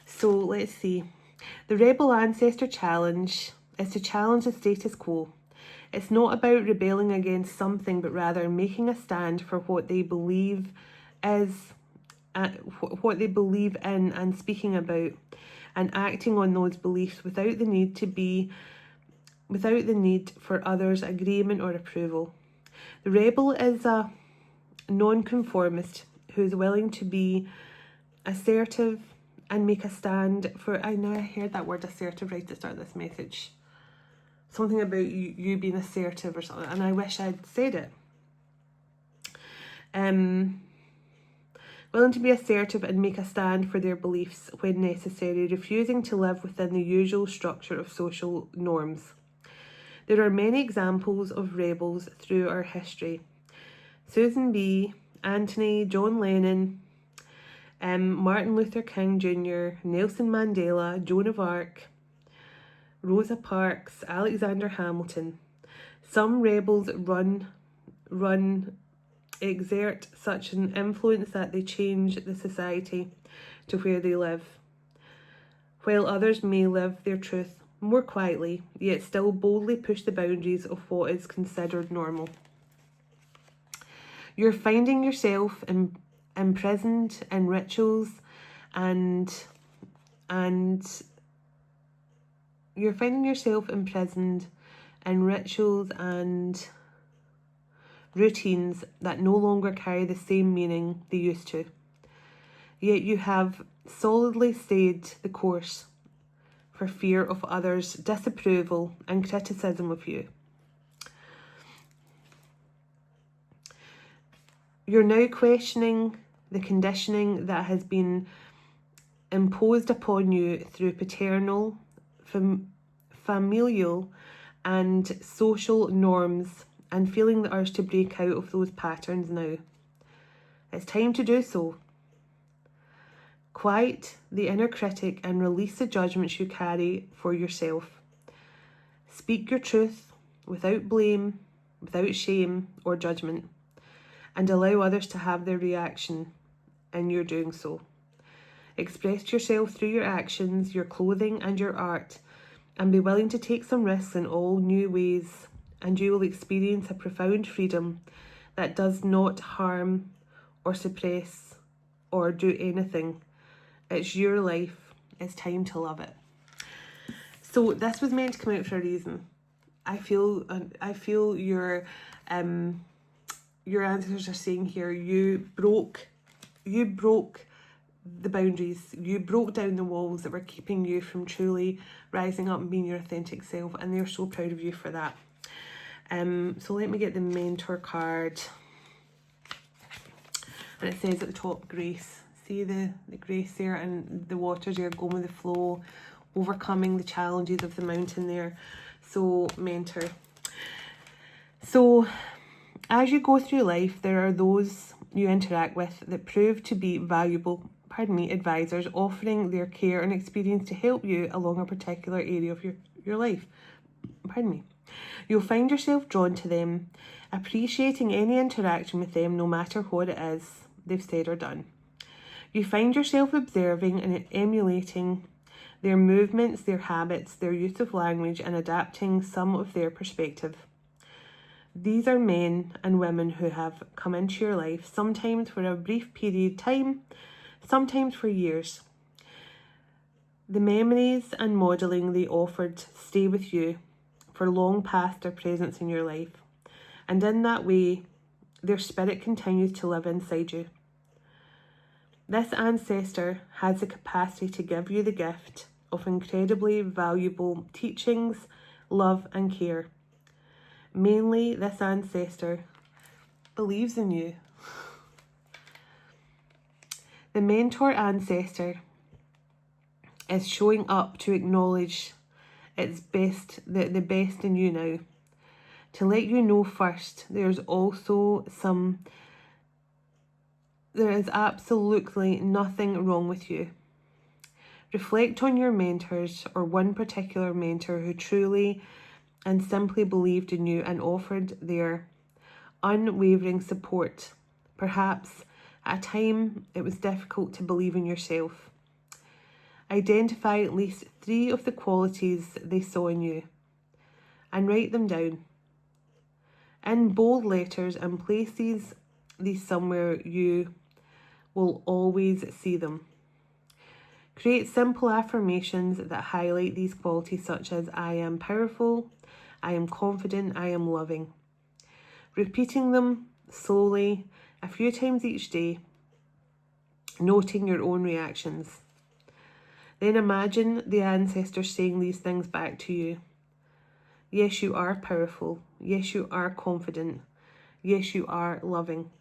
So let's see. The Rebel Ancestor Challenge is to challenge the status quo. It's not about rebelling against something, but rather making a stand for what they believe what they believe in, and speaking about and acting on those beliefs without the need for others' agreement or approval. The Rebel is a non-conformist who is willing to be assertive and make a stand for... I know I heard that word assertive right at the start of this message. Something about you being assertive or something, and I wish I'd said it. Willing to be assertive and make a stand for their beliefs when necessary, refusing to live within the usual structure of social norms. There are many examples of rebels through our history. Susan B., Anthony, John Lennon, Martin Luther King Jr., Nelson Mandela, Joan of Arc, Rosa Parks, Alexander Hamilton. Some rebels exert such an influence that they change the society to where they live, while others may live their truth more quietly, yet still boldly push the boundaries of what is considered normal. You're finding yourself imprisoned in rituals and you're finding yourself imprisoned in rituals and routines that no longer carry the same meaning they used to. Yet you have solidly stayed the course for fear of others' disapproval and criticism of you. You're now questioning the conditioning that has been imposed upon you through paternal, familial, and social norms, and feeling the urge to break out of those patterns now. It's time to do so. Quiet the inner critic and release the judgments you carry for yourself. Speak your truth without blame, without shame or judgment, and allow others to have their reaction in your doing so. Express yourself through your actions, your clothing, and your art, and be willing to take some risks in all new ways, and you will experience a profound freedom that does not harm or suppress or do anything. It's your life. It's time to love it. So this was meant to come out for a reason. I feel your answers are saying here, you broke the boundaries. You broke down the walls that were keeping you from truly rising up and being your authentic self, and they're so proud of you for that. So let me get the mentor card. And it says at the top, grace. See the grace there, and the waters there going with the flow, overcoming the challenges of the mountain there. So mentor. So as you go through life, there are those you interact with that prove to be valuable, advisors, offering their care and experience to help you along a particular area of your life. You'll find yourself drawn to them, appreciating any interaction with them, no matter what it is they've said or done. You find yourself observing and emulating their movements, their habits, their use of language, and adapting some of their perspective. These are men and women who have come into your life, sometimes for a brief period of time, sometimes for years. The memories and modelling they offered stay with you for long past their presence in your life, and in that way, their spirit continues to live inside you. This ancestor has the capacity to give you the gift of incredibly valuable teachings, love, and care. Mainly, this ancestor believes in you. The mentor ancestor is showing up to acknowledge its best, the best in you now. To let you know first, there is absolutely nothing wrong with you. Reflect on your mentors, or one particular mentor who truly and simply believed in you and offered their unwavering support. Perhaps at a time it was difficult to believe in yourself. Identify at least 3 of the qualities they saw in you and write them down in bold letters and place these somewhere you will always see them. Create simple affirmations that highlight these qualities, such as I am powerful, I am confident, I am loving. Repeating them slowly a few times each day, noting your own reactions. Then imagine the ancestors saying these things back to you. Yes, you are powerful. Yes, you are confident. Yes, you are loving.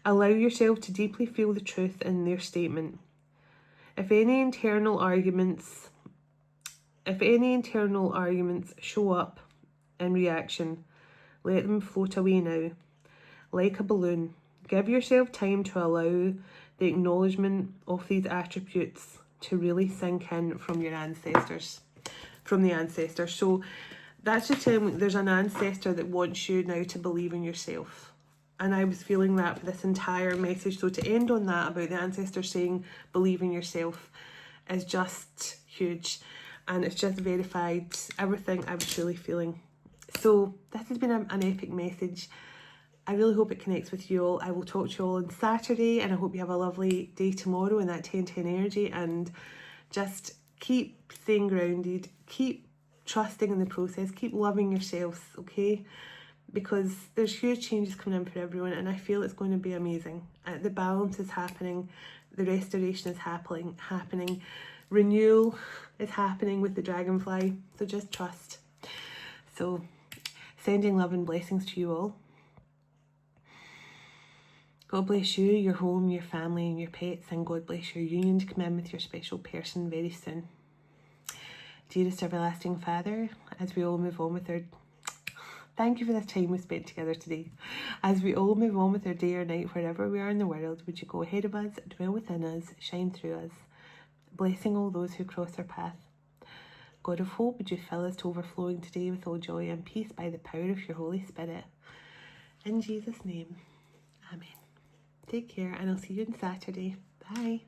Allow yourself to deeply feel the truth in their statement. If any internal arguments show up in reaction, let them float away now, like a balloon. Give yourself time to allow the acknowledgement of these attributes to really sink in from your ancestors, from the ancestors. So that's just telling me there's an ancestor that wants you now to believe in yourself. And I was feeling that for this entire message. So to end on that about the ancestors saying believe in yourself is just huge. And it's just verified everything I was really feeling. So this has been an epic message. I really hope it connects with you all. I will talk to you all on Saturday, and I hope you have a lovely day tomorrow in that 10-10 energy, and just keep staying grounded, keep trusting in the process, keep loving yourselves, okay? Because there's huge changes coming in for everyone, and I feel it's going to be amazing. The balance is happening, the restoration is happening, renewal is happening with the dragonfly, so just trust. So sending love and blessings to you all. God bless you, your home, your family and your pets, and God bless your union to come in with your special person very soon. Dearest everlasting Father, as we all move on with our... Thank you for this time we spent together today. As we all move on with our day or night, wherever we are in the world, would you go ahead of us, dwell within us, shine through us, blessing all those who cross our path. God of hope, would you fill us to overflowing today with all joy and peace by the power of your Holy Spirit. In Jesus' name, amen. Take care, and I'll see you on Saturday. Bye.